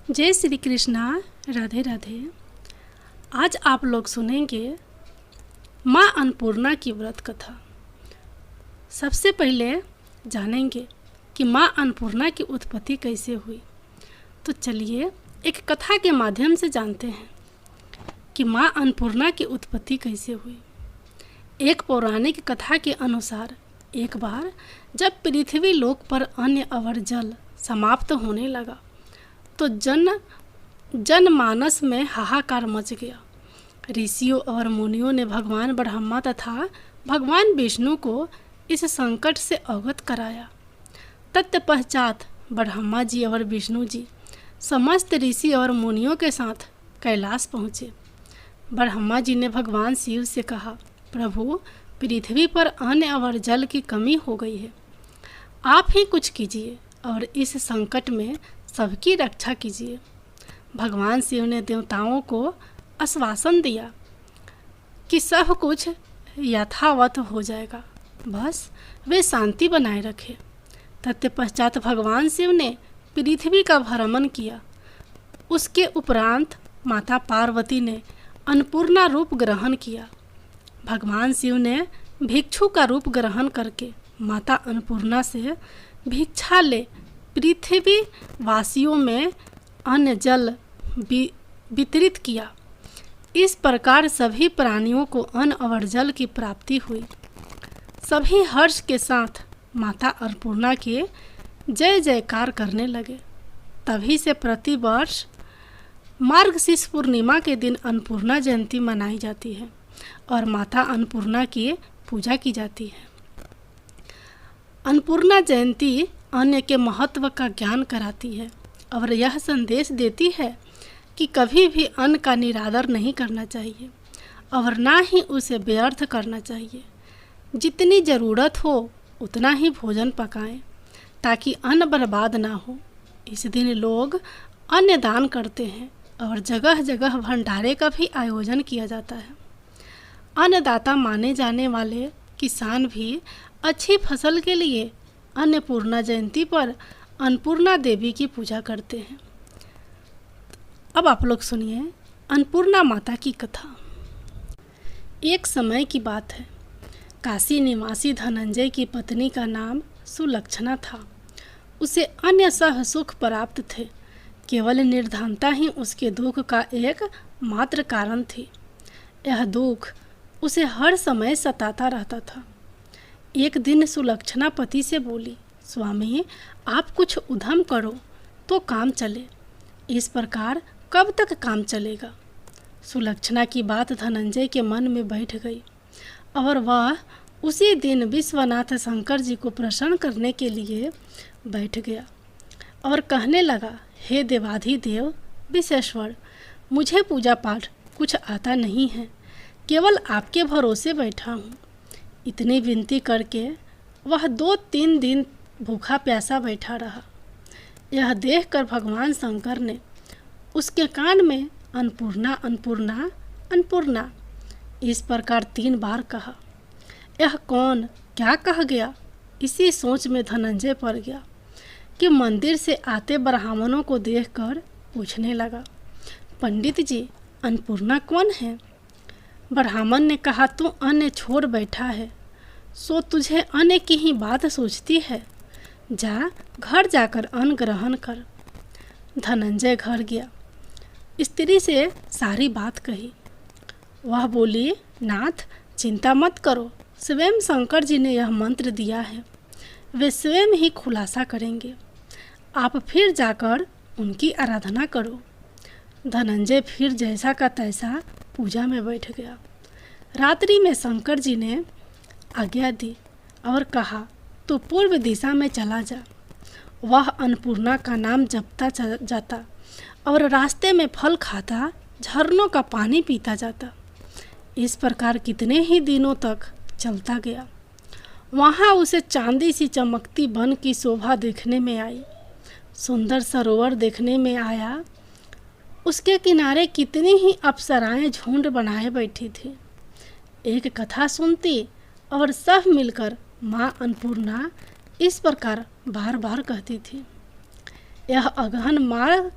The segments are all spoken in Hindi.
जय श्री कृष्णा। राधे राधे। आज आप लोग सुनेंगे माँ अन्नपूर्णा की व्रत कथा। सबसे पहले जानेंगे कि माँ अन्नपूर्णा की उत्पत्ति कैसे हुई। तो चलिए एक कथा के माध्यम से जानते हैं कि माँ अन्नपूर्णा की उत्पत्ति कैसे हुई। एक पौराणिक कथा के अनुसार एक बार जब पृथ्वी लोक पर अन्न और जल समाप्त होने लगा तो जनमानस में हाहाकार मच गया। ऋषियों और मुनियों ने भगवान ब्रह्मा तथा भगवान विष्णु को इस संकट से अवगत कराया। तत्पश्चात ब्रह्मा जी और विष्णु जी समस्त ऋषि और मुनियों के साथ कैलाश पहुँचे। ब्रह्मा जी ने भगवान शिव से कहा, प्रभु, पृथ्वी पर अन्न और जल की कमी हो गई है, आप ही कुछ कीजिए और इस संकट में सबकी रक्षा कीजिए। भगवान शिव ने देवताओं को आश्वासन दिया कि सब कुछ यथावत हो जाएगा, बस वे शांति बनाए रखें। तत्पश्चात भगवान शिव ने पृथ्वी का भ्रमण किया। उसके उपरांत माता पार्वती ने अन्नपूर्णा रूप ग्रहण किया। भगवान शिव ने भिक्षु का रूप ग्रहण करके माता अन्नपूर्णा से भिक्षा ले पृथ्वी वासियों में अन्न जल वितरित किया। इस प्रकार सभी प्राणियों को अन्न और जल की प्राप्ति हुई। सभी हर्ष के साथ माता अन्नपूर्णा के जय जयकार करने लगे। तभी से प्रतिवर्ष मार्गशीर्ष पूर्णिमा के दिन अन्नपूर्णा जयंती मनाई जाती है और माता अन्नपूर्णा की पूजा की जाती है। अन्नपूर्णा जयंती अन्न के महत्व का ज्ञान कराती है और यह संदेश देती है कि कभी भी अन्न का निरादर नहीं करना चाहिए और ना ही उसे व्यर्थ करना चाहिए। जितनी ज़रूरत हो उतना ही भोजन पकाएं ताकि अन्न बर्बाद ना हो। इस दिन लोग अन्न दान करते हैं और जगह जगह भंडारे का भी आयोजन किया जाता है। अन्नदाता माने जाने वाले किसान भी अच्छी फसल के लिए अन्नपूर्णा जयंती पर अन्नपूर्णा देवी की पूजा करते हैं। अब आप लोग सुनिए अन्नपूर्णा माता की कथा। एक समय की बात है, काशी निवासी धनंजय की पत्नी का नाम सुलक्षणा था। उसे अन्य सह सुख प्राप्त थे, केवल निर्धनता ही उसके दुख का एक मात्र कारण थी। यह दुख उसे हर समय सताता रहता था। एक दिन सुलक्षणा पति से बोली, स्वामी, आप कुछ उद्यम करो तो काम चले, इस प्रकार कब तक काम चलेगा। सुलक्षणा की बात धनंजय के मन में बैठ गई और वह उसी दिन विश्वनाथ शंकर जी को प्रसन्न करने के लिए बैठ गया और कहने लगा, हे देवाधिदेव विश्वेश्वर, मुझे पूजा पाठ कुछ आता नहीं है, केवल आपके भरोसे बैठा हूँ। इतनी विनती करके वह 2-3 दिन भूखा प्यासा बैठा रहा। यह देखकर भगवान शंकर ने उसके कान में अन्नपूर्णा अन्नपूर्णा अन्नपूर्णा इस प्रकार 3 बार कहा। यह कौन क्या कह गया, इसी सोच में धनंजय पड़ गया कि मंदिर से आते ब्राह्मणों को देखकर पूछने लगा, पंडित जी, अन्नपूर्णा कौन है। ब्राह्मण ने कहा, तू अन्न छोड़ बैठा है, सो तुझे अन्न की ही बात सोचती है, जा घर जाकर अन्न ग्रहण कर। धनंजय घर गया, स्त्री से सारी बात कही। वह बोली, नाथ, चिंता मत करो, स्वयं शंकर जी ने यह मंत्र दिया है, वे स्वयं ही खुलासा करेंगे, आप फिर जाकर उनकी आराधना करो। धनंजय फिर जैसा का तैसा पूजा में बैठ गया। रात्रि में शंकर जी ने आज्ञा दी और कहा, तो पूर्व दिशा में चला जा। वह अन्नपूर्णा का नाम जपता जाता और रास्ते में फल खाता, झरनों का पानी पीता जाता। इस प्रकार कितने ही दिनों तक चलता गया। वहाँ उसे चांदी सी चमकती वन की शोभा देखने में आई, सुंदर सरोवर देखने में आया। उसके किनारे कितनी ही अप्सराएं झुंड बनाए बैठी थी। एक कथा सुनती और सब मिलकर माँ अन्नपूर्णा इस प्रकार बार बार कहती थी, यह अगहन मार्ग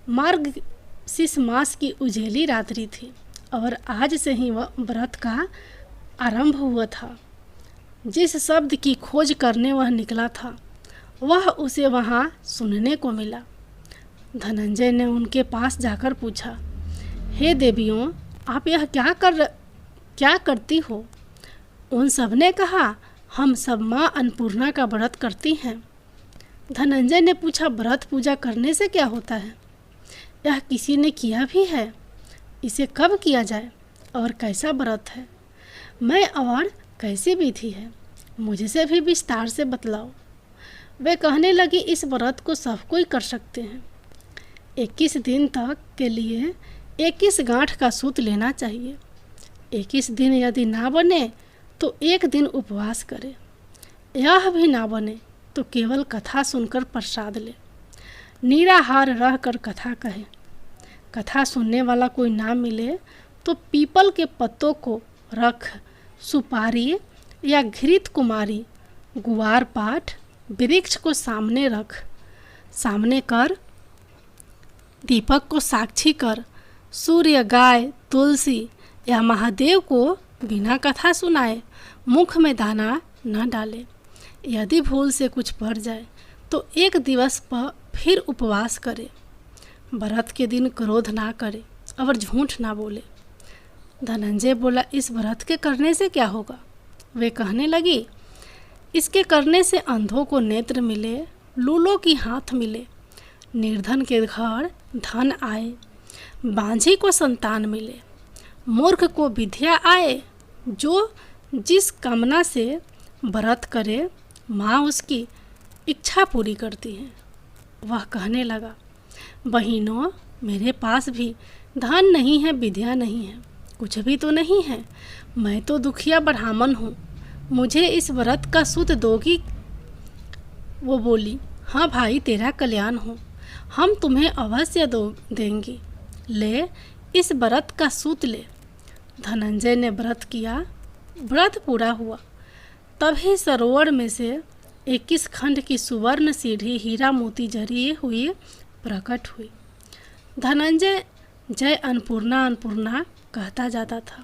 मार्गशीर्ष मास की उजेली रात्रि थी और आज से ही वह व्रत का आरंभ हुआ था। जिस शब्द की खोज करने वह निकला था वह उसे वहाँ सुनने को मिला। धनंजय ने उनके पास जाकर पूछा, हे देवियों, आप यह क्या करती हो? उन सब ने कहा, हम सब माँ अन्नपूर्णा का व्रत करती हैं। धनंजय ने पूछा, व्रत पूजा करने से क्या होता है? यह किसी ने किया भी है? इसे कब किया जाए और कैसा व्रत है? मैं और कैसी विधि है? मुझसे भी विस्तार से बतलाओ। वे कहने लगी, इस व्रत को सब कोई कर सकते हैं। 21 दिन तक के लिए 21 गांठ का सूत लेना चाहिए। 21 दिन यदि ना बने तो एक दिन उपवास करे। यह भी ना बने तो केवल कथा सुनकर प्रसाद ले। निराहार रहकर कथा कहे। कथा सुनने वाला कोई ना मिले तो पीपल के पत्तों को रख, सुपारी या घृत कुमारी, गुआर पाठ वृक्ष को सामने रख, सामने कर, दीपक को साक्षी कर, सूर्य, गाय, तुलसी या महादेव को बिना कथा सुनाए मुख में दाना न डाले। यदि भूल से कुछ पड़ जाए तो एक दिवस पर फिर उपवास करे। व्रत के दिन क्रोध ना करे और झूठ ना बोले। धनंजय बोला, इस व्रत के करने से क्या होगा? वे कहने लगी, इसके करने से अंधों को नेत्र मिले, लूलों की हाथ मिले, निर्धन के घर धन आए, बांझी को संतान मिले, मूर्ख को विद्या आए। जो जिस कामना से व्रत करे माँ उसकी इच्छा पूरी करती है। वह कहने लगा, बहिनों, मेरे पास भी धन नहीं है, विद्या नहीं है, कुछ भी तो नहीं है। मैं तो दुखिया ब्राह्मण हूँ, मुझे इस व्रत का सूत दोगी? वो बोली, हाँ भाई, तेरा कल्याण हो, हम तुम्हें अवश्य देंगे। ले, इस व्रत का सूत ले। धनंजय ने व्रत किया। व्रत पूरा हुआ। तभी सरोवर में से 21 खंड की सुवर्ण सीढ़ी हीरा मोती जड़ी हुई प्रकट हुई। धनंजय जय अन्नपूर्णा अन्नपूर्णा कहता जाता था।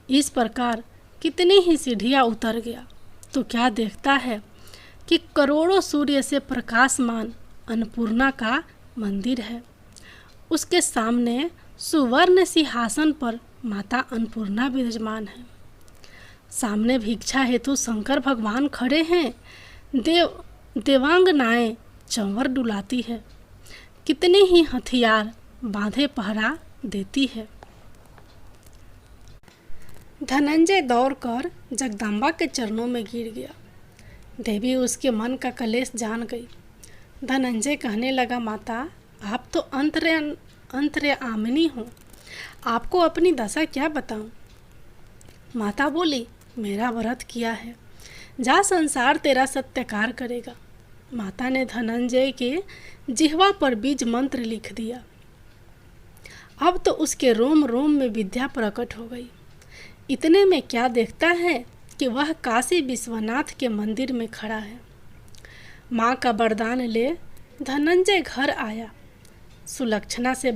इस प्रकार कितनी ही सीढ़ियाँ उतर गया तो क्या देखता है कि करोड़ों सूर्य से प्रकाशमान अन्नपूर्णा का मंदिर है। उसके सामने सुवर्ण सिंहासन पर माता अन्नपूर्णा विराजमान है। सामने भिक्षा हेतु शंकर भगवान खड़े हैं। देवांगनाएं चंवर डुलाती है। कितने ही हथियार बांधे पहरा देती है। धनंजय दौड़कर जगदम्बा के चरणों में गिर गया। देवी उसके मन का कलेश जान गई। धनंजय कहने लगा, माता, आप तो अंतर्यामिनी हो, आपको अपनी दशा क्या बताऊं? माता बोली, मेरा व्रत किया है, जा, संसार तेरा सत्कार करेगा। माता ने धनंजय के जिह्वा पर बीज मंत्र लिख दिया। अब तो उसके रोम रोम में विद्या प्रकट हो गई। इतने में क्या देखता है कि वह काशी विश्वनाथ के मंदिर में खड़ा है। माँ का वरदान ले धनंजय घर आया। सुलक्षणा से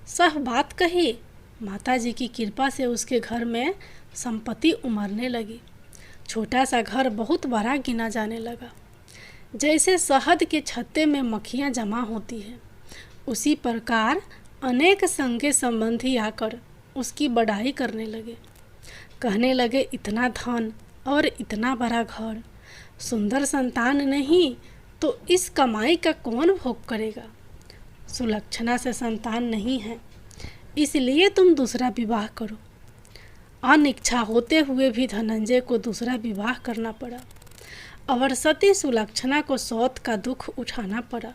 सब बात कही। माताजी की कृपा से उसके घर में संपत्ति उमड़ने लगी। छोटा सा घर बहुत बड़ा गिना जाने लगा। जैसे शहद के छत्ते में मक्खियाँ जमा होती हैं, उसी प्रकार अनेक संगे संबंधी आकर उसकी बड़ाई करने लगे। कहने लगे, इतना धन और इतना बड़ा घर, सुंदर संतान नहीं तो इस कमाई का कौन भोग करेगा? सुलक्षणा से संतान नहीं है, इसलिए तुम दूसरा विवाह करो। अनिच्छा होते हुए भी धनंजय को दूसरा विवाह करना पड़ा और सती सुलक्षणा को सौत का दुख उठाना पड़ा।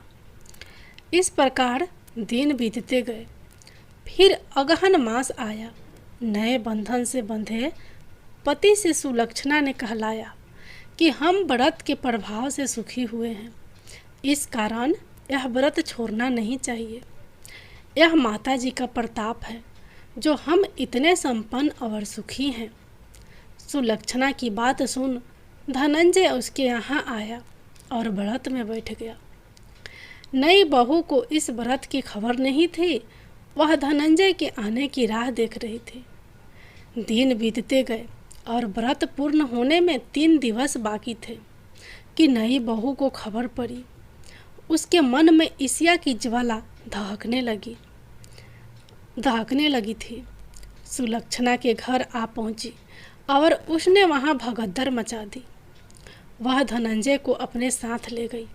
इस प्रकार दिन बीतते गए। फिर अगहन मास आया। नए बंधन से बंधे पति से सुलक्षणा ने कहलाया कि हम व्रत के प्रभाव से सुखी हुए हैं, इस कारण यह व्रत छोड़ना नहीं चाहिए। यह माता जी का प्रताप है जो हम इतने संपन्न और सुखी हैं। सुलक्षणा की बात सुन धनंजय उसके यहाँ आया और व्रत में बैठ गया। नई बहू को इस व्रत की खबर नहीं थी। वह धनंजय के आने की राह देख रही थी। दिन बीतते गए और व्रत पूर्ण होने में 3 दिवस बाकी थे कि नई बहू को खबर पड़ी। उसके मन में ईर्ष्या की ज्वाला दहकने लगी थी। सुलक्षणा के घर आ पहुंची और उसने वहां भगदड़ मचा दी। वह धनंजय को अपने साथ ले गई।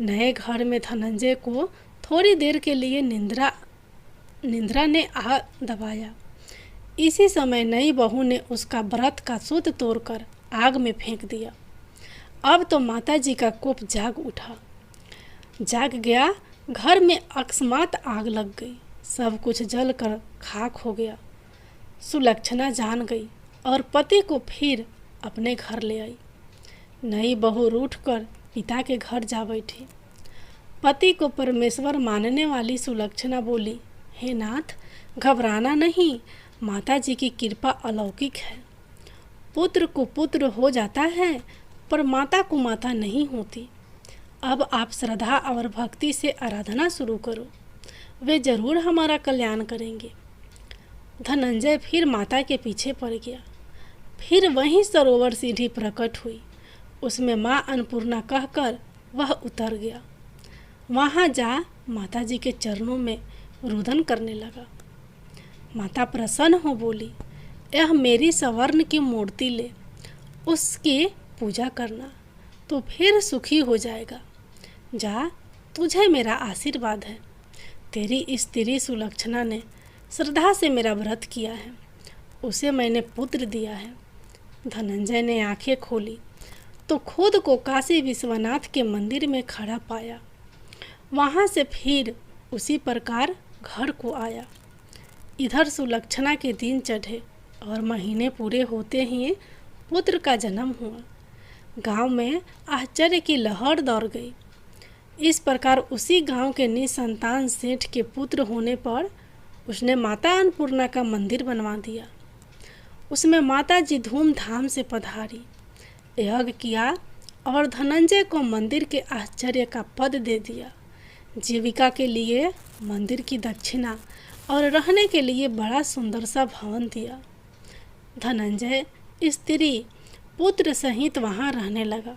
नए घर में धनंजय को थोड़ी देर के लिए निंद्रा ने आ दबाया। इसी समय नई बहू ने उसका व्रत का सूत तोड़कर आग में फेंक दिया। अब तो माताजी का कोप जाग गया। घर में अकस्मात आग लग गई। सब कुछ जलकर खाक हो गया। सुलक्षणा जान गई और पति को फिर अपने घर ले आई। नई बहू रूठकर पिता के घर जा बैठी। पति को परमेश्वर मानने वाली सुलक्षणा बोली, हे नाथ, घबराना नहीं, माताजी की कृपा अलौकिक है। पुत्र को पुत्र हो जाता है पर माता को माता नहीं होती। अब आप श्रद्धा और भक्ति से आराधना शुरू करो, वे जरूर हमारा कल्याण करेंगे। धनंजय फिर माता के पीछे पड़ गया। फिर वहीं सरोवर सीढ़ी प्रकट हुई। उसमें माँ अन्नपूर्णा कहकर वह उतर गया। वहाँ जा माताजी के चरणों में रुदन करने लगा। माता प्रसन्न हो बोली, यह मेरी स्वर्ण की मूर्ति ले, उसकी पूजा करना तो फिर सुखी हो जाएगा। जा, तुझे मेरा आशीर्वाद है। तेरी स्त्री सुलक्षणा ने श्रद्धा से मेरा व्रत किया है, उसे मैंने पुत्र दिया है। धनंजय ने आंखें खोली तो खुद को काशी विश्वनाथ के मंदिर में खड़ा पाया। वहाँ से फिर उसी प्रकार घर को आया। इधर सुलक्षणा के दिन चढ़े और महीने पूरे होते ही पुत्र का जन्म हुआ। गांव में आश्चर्य की लहर दौड़ गई। इस प्रकार उसी गांव के निसंतान सेठ के पुत्र होने पर उसने माता अन्नपूर्णा का मंदिर बनवा दिया। उसमें माता जी धूमधाम से पधारी, यज्ञ किया और धनंजय को मंदिर के आश्चर्य का पद दे दिया। जीविका के लिए मंदिर की दक्षिणा और रहने के लिए बड़ा सुंदर सा भवन दिया। धनंजय स्त्री पुत्र सहित वहाँ रहने लगा।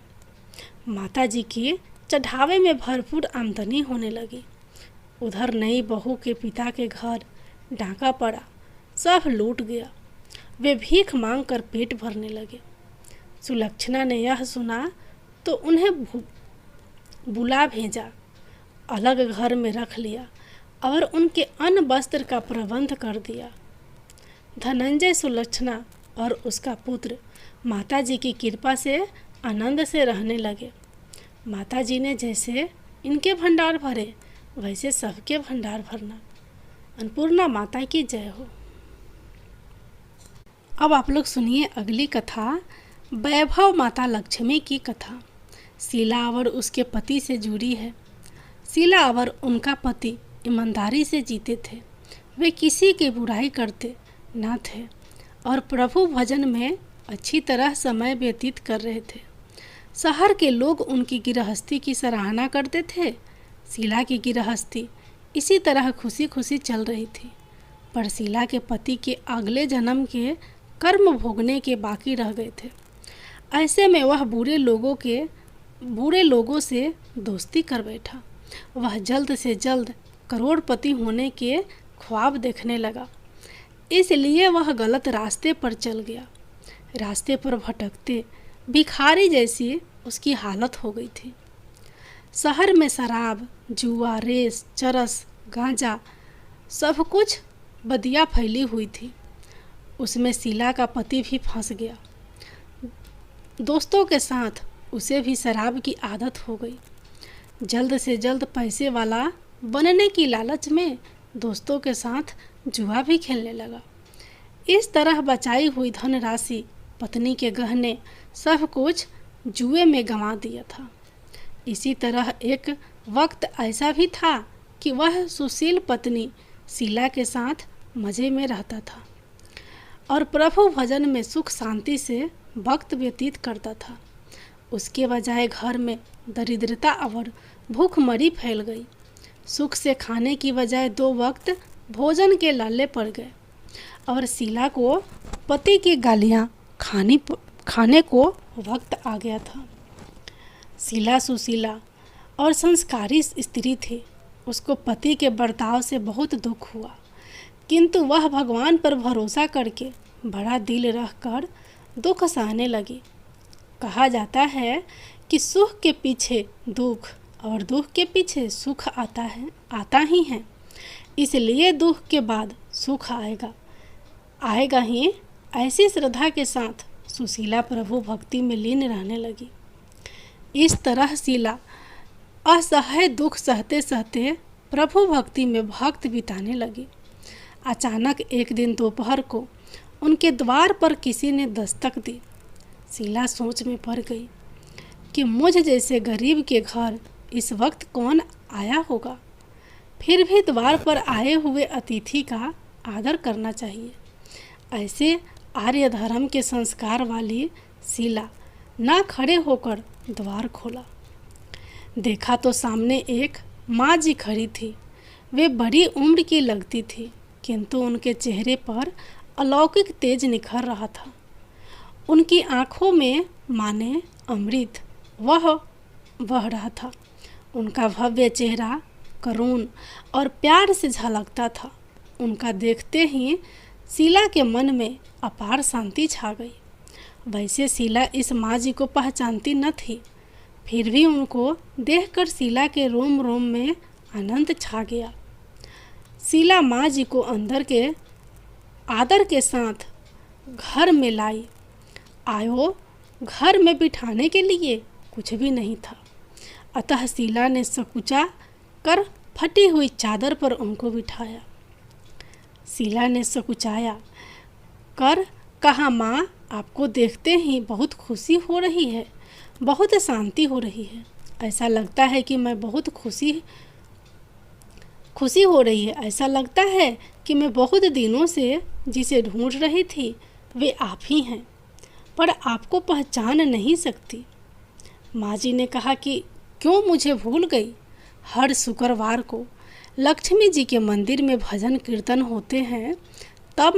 माता जी की चढ़ावे में भरपूर आमदनी होने लगी। उधर नई बहू के पिता के घर डाका पड़ा, सब लूट गया। वे भीख मांगकर पेट भरने लगे। सुलक्षणा ने यह सुना तो उन्हें बुला भेजा, अलग घर में रख लिया और उनके अन्न वस्त्र का प्रबंध कर दिया। धनंजय, सुलक्षणा और उसका पुत्र माताजी की कृपा से आनंद से रहने लगे। माताजी ने जैसे इनके भंडार भरे वैसे सबके भंडार भरना। अन्नपूर्णा माता की जय हो। अब आप लोग सुनिए अगली कथा, वैभव माता लक्ष्मी की कथा। शीला और उसके पति से जुड़ी है। शीला और उनका पति ईमानदारी से जीते थे। वे किसी की बुराई करते न थे और प्रभु भजन में अच्छी तरह समय व्यतीत कर रहे थे। शहर के लोग उनकी गृहस्थी की सराहना करते थे। शीला की गृहस्थी इसी तरह खुशी खुशी चल रही थी, पर शीला के पति के अगले जन्म के कर्म भोगने के बाकी रह गए थे। ऐसे में वह बुरे लोगों से दोस्ती कर बैठा। वह जल्द से जल्द करोड़पति होने के ख्वाब देखने लगा। इसलिए वह गलत रास्ते पर चल गया। रास्ते पर भटकते भिखारी जैसी उसकी हालत हो गई थी। शहर में शराब, जुआ, रेस, चरस, गांजा सब कुछ बदिया फैली हुई थी। उसमें शीला का पति भी फंस गया। दोस्तों के साथ उसे भी शराब की आदत हो गई। जल्द से जल्द पैसे वाला बनने की लालच में दोस्तों के साथ जुआ भी खेलने लगा। इस तरह बचाई हुई धनराशि, पत्नी के गहने, सब कुछ जुए में गंवा दिया था। इसी तरह एक वक्त ऐसा भी था कि वह सुशील पत्नी शीला के साथ मज़े में रहता था और प्रभु भजन में सुख शांति से वक्त व्यतीत करता था। उसके बजाय घर में दरिद्रता और भूखमरी फैल गई। सुख से खाने की बजाय 2 वक्त भोजन के लाले पड़ गए और शीला को पति की गालियाँ खाने को वक्त आ गया था। शीला सुशीला और संस्कारी स्त्री थी। उसको पति के बर्ताव से बहुत दुख हुआ, किंतु वह भगवान पर भरोसा करके बड़ा दिल रखकर दुख सहने लगी। कहा जाता है कि सुख के पीछे दुख और दुख के पीछे सुख आता ही है, इसलिए दुख के बाद सुख आएगा ही। ऐसी श्रद्धा के साथ सुशीला प्रभु भक्ति में लीन रहने लगी। इस तरह शीला असह्य दुख सहते सहते प्रभु भक्ति में भक्त बिताने लगी। अचानक एक दिन दोपहर को उनके द्वार पर किसी ने दस्तक दी। शीला सोच में पड़ गई कि मुझ जैसे गरीब के घर इस वक्त कौन आया होगा। फिर भी द्वार पर आए हुए अतिथि का आदर करना चाहिए। ऐसे आर्य धर्म के संस्कार वाली शीला ना खड़े होकर द्वार खोला। देखा तो सामने एक माँ जी खड़ी थी। वे बड़ी उम्र की लगती थी, किंतु उनके चेहरे पर अलौकिक तेज निखर रहा था। उनकी आँखों में माने अमृत बह रहा था। उनका भव्य चेहरा करुण और प्यार से झलकता था। उनका देखते ही शीला के मन में अपार शांति छा गई। वैसे शीला इस माँ जी को पहचानती न थी, फिर भी उनको देखकर शीला के रोम रोम में आनंद छा गया। शीला माँ जी को अंदर के आदर के साथ घर में लाई। घर में बिठाने के लिए कुछ भी नहीं था, अतः शीला ने सकुचा कर फटी हुई चादर पर उनको बिठाया। शीला ने सकुचाया कर कहा, माँ, आपको देखते ही बहुत खुशी हो रही है, बहुत शांति हो रही है। ऐसा लगता है कि मैं बहुत खुशी हो रही है। ऐसा लगता है कि मैं बहुत दिनों से जिसे ढूंढ रही थी वे आप ही हैं, पर आपको पहचान नहीं सकती। माँ जी ने कहा कि क्यों मुझे भूल गई। हर शुक्रवार को लक्ष्मी जी के मंदिर में भजन कीर्तन होते हैं, तब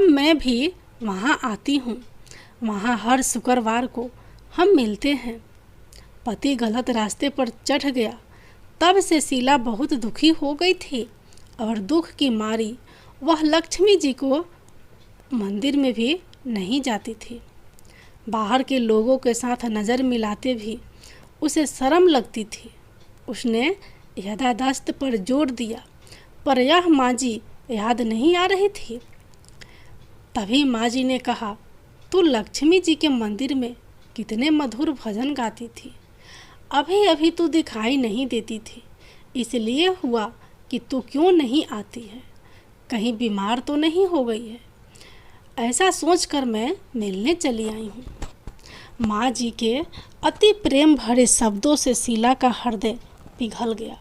मैं भी वहाँ आती हूँ। वहाँ हर शुक्रवार को हम मिलते हैं। पति गलत रास्ते पर चढ़ गया, तब से शीला बहुत दुखी हो गई थी और दुख की मारी वह लक्ष्मी जी को मंदिर में भी नहीं जाती थी। बाहर के लोगों के साथ नज़र मिलाते भी उसे शर्म लगती थी। उसने यादाश्त पर जोर दिया, पर यह माँ जी याद नहीं आ रही थी। तभी माँ जी ने कहा, तू लक्ष्मी जी के मंदिर में कितने मधुर भजन गाती थी, अभी अभी तू दिखाई नहीं देती थी, इसलिए हुआ कि तू क्यों नहीं आती है, कहीं बीमार तो नहीं हो गई है। ऐसा सोचकर मैं मिलने चली आई हूँ। माँ जी के अति प्रेम भरे शब्दों से शीला का हृदय पिघल गया।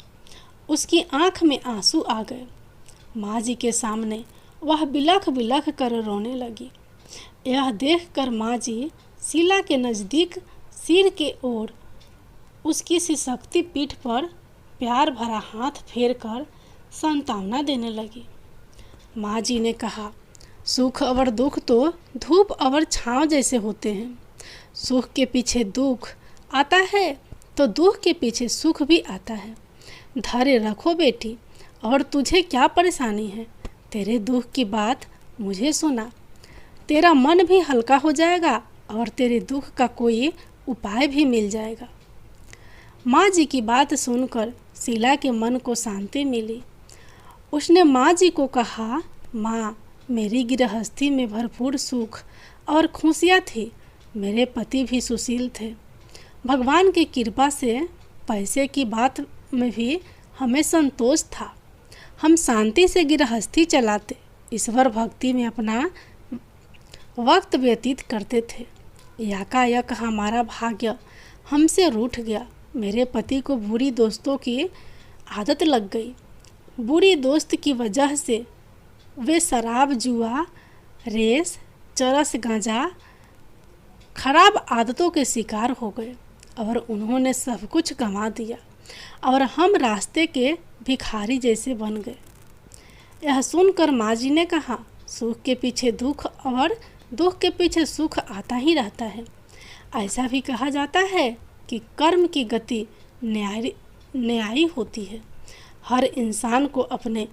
उसकी आंख में आंसू आ गए। माँ जी के सामने वह बिलख बिलख कर रोने लगी। यह देखकर माँ जी शीला के नज़दीक सिर के ओर उसकी सिसकती पीठ पर प्यार भरा हाथ फेर कर सांत्वना देने लगी। माँ जी ने कहा, सुख और दुख तो धूप और छाँव जैसे होते हैं। सुख के पीछे दुख आता है तो दुख के पीछे सुख भी आता है। धैर्य रखो बेटी, और तुझे क्या परेशानी है? तेरे दुख की बात मुझे सुना, तेरा मन भी हल्का हो जाएगा और तेरे दुख का कोई उपाय भी मिल जाएगा। माँ जी की बात सुनकर शीला के मन को शांति मिली। उसने माँ जी को कहा, माँ, मेरी गृहस्थी में भरपूर सुख और खुशियाँ थी। मेरे पति भी सुशील थे। भगवान की कृपा से पैसे की बात में भी हमें संतोष था। हम शांति से गृहस्थी चलाते, ईश्वर भक्ति में अपना वक्त व्यतीत करते थे। यकायक हमारा भाग्य हमसे रूठ गया। मेरे पति को बुरी दोस्तों की आदत लग गई। बुरी दोस्त की वजह से वे शराब, जुआ, रेस, चरस, गांजा खराब आदतों के शिकार हो गए और उन्होंने सब कुछ गंवा दिया और हम रास्ते के भिखारी जैसे बन गए। यह सुनकर माँ जी ने कहा, सुख के पीछे दुख और दुख के पीछे सुख आता ही रहता है। ऐसा भी कहा जाता है कि कर्म की गति न्यायी होती है। हर इंसान को अपने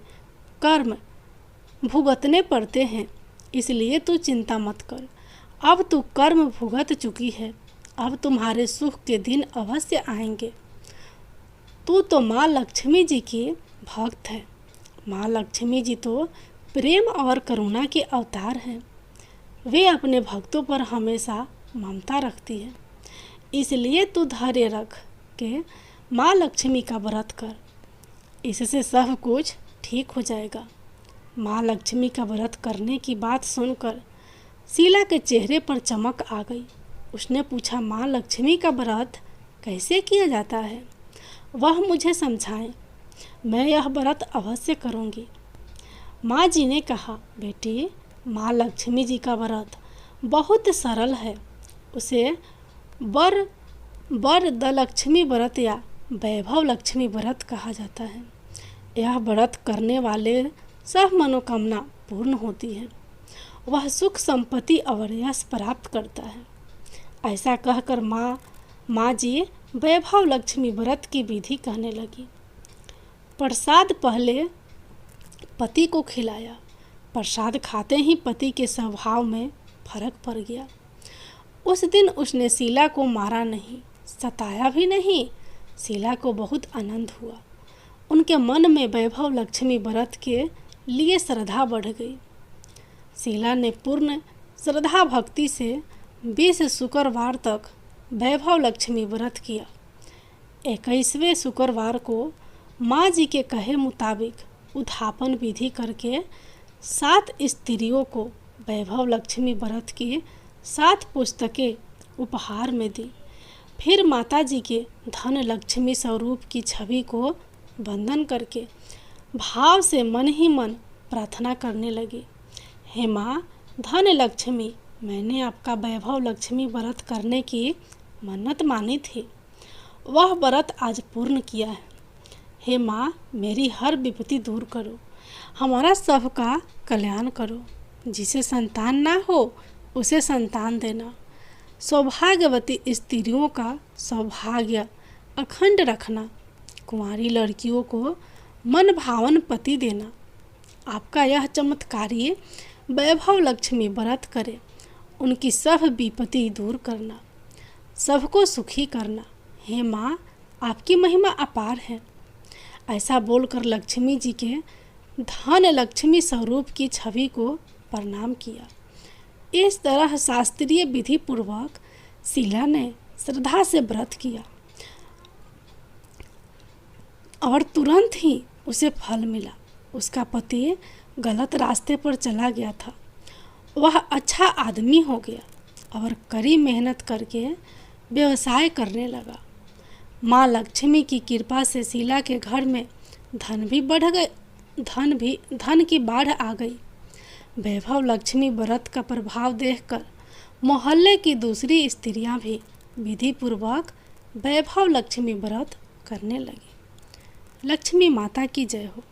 कर्म भुगतने पड़ते हैं, इसलिए तू चिंता मत कर। अब तू कर्म भुगत चुकी है, अब तुम्हारे सुख के दिन अवश्य आएंगे। तू तो माँ लक्ष्मी जी की भक्त है। माँ लक्ष्मी जी तो प्रेम और करुणा के अवतार हैं। वे अपने भक्तों पर हमेशा ममता रखती है। इसलिए तू धैर्य रख के माँ लक्ष्मी का व्रत कर, इससे सब कुछ ठीक हो जाएगा। माँ लक्ष्मी का व्रत करने की बात सुनकर शीला के चेहरे पर चमक आ गई। उसने पूछा, माँ लक्ष्मी का व्रत कैसे किया जाता है? वह मुझे समझाएं, मैं यह व्रत अवश्य करूँगी। माँ जी ने कहा, बेटी, माँ लक्ष्मी जी का व्रत बहुत सरल है। उसे वर लक्ष्मी व्रत या वैभव लक्ष्मी व्रत कहा जाता है। यह व्रत करने वाले सब मनोकामना पूर्ण होती है। वह सुख संपत्ति और यश प्राप्त करता है। ऐसा कहकर माँ जी वैभव लक्ष्मी व्रत की विधि कहने लगी। प्रसाद पहले पति को खिलाया। प्रसाद खाते ही पति के स्वभाव में फर्क पड़ गया। उस दिन उसने शीला को मारा नहीं, सताया भी नहीं। शीला को बहुत आनंद हुआ। उनके मन में वैभव लक्ष्मी व्रत के लिए श्रद्धा बढ़ गई। शीला ने पूर्ण श्रद्धा भक्ति से 20 शुक्रवार तक वैभव लक्ष्मी व्रत किया। 21वें शुक्रवार को माँ जी के कहे मुताबिक उद्यापन विधि करके 7 स्त्रियों को वैभव लक्ष्मी व्रत की 7 पुस्तकें उपहार में दी। फिर माता जी के धन लक्ष्मी स्वरूप की छवि को वंदन करके भाव से मन ही मन प्रार्थना करने लगी, हे माँ धन लक्ष्मी, मैंने आपका वैभव लक्ष्मी व्रत करने की मन्नत मानी थी, वह व्रत आज पूर्ण किया है। हे माँ, मेरी हर विपत्ति दूर करो, हमारा सबका कल्याण करो। जिसे संतान ना हो उसे संतान देना, सौभाग्यवती स्त्रियों का सौभाग्य अखंड रखना, कुंवारी लड़कियों को मन भावन पति देना। आपका यह चमत्कारी वैभव लक्ष्मी व्रत करे, उनकी सब विपत्ति दूर करना, सबको सुखी करना। हे माँ, आपकी महिमा अपार है। ऐसा बोलकर लक्ष्मी जी के धन लक्ष्मी स्वरूप की छवि को प्रणाम किया। इस तरह शास्त्रीय विधि पूर्वक शीला ने श्रद्धा से व्रत किया और तुरंत ही उसे फल मिला। उसका पति गलत रास्ते पर चला गया था, वह अच्छा आदमी हो गया और कड़ी मेहनत करके व्यवसाय करने लगा। माँ लक्ष्मी की कृपा से शीला के घर में धन भी बढ़ गए, धन की बाढ़ आ गई। वैभव लक्ष्मी व्रत का प्रभाव देखकर मोहल्ले की दूसरी स्त्रियां भी विधि पूर्वक वैभव लक्ष्मी व्रत करने लगी। लक्ष्मी माता की जय हो।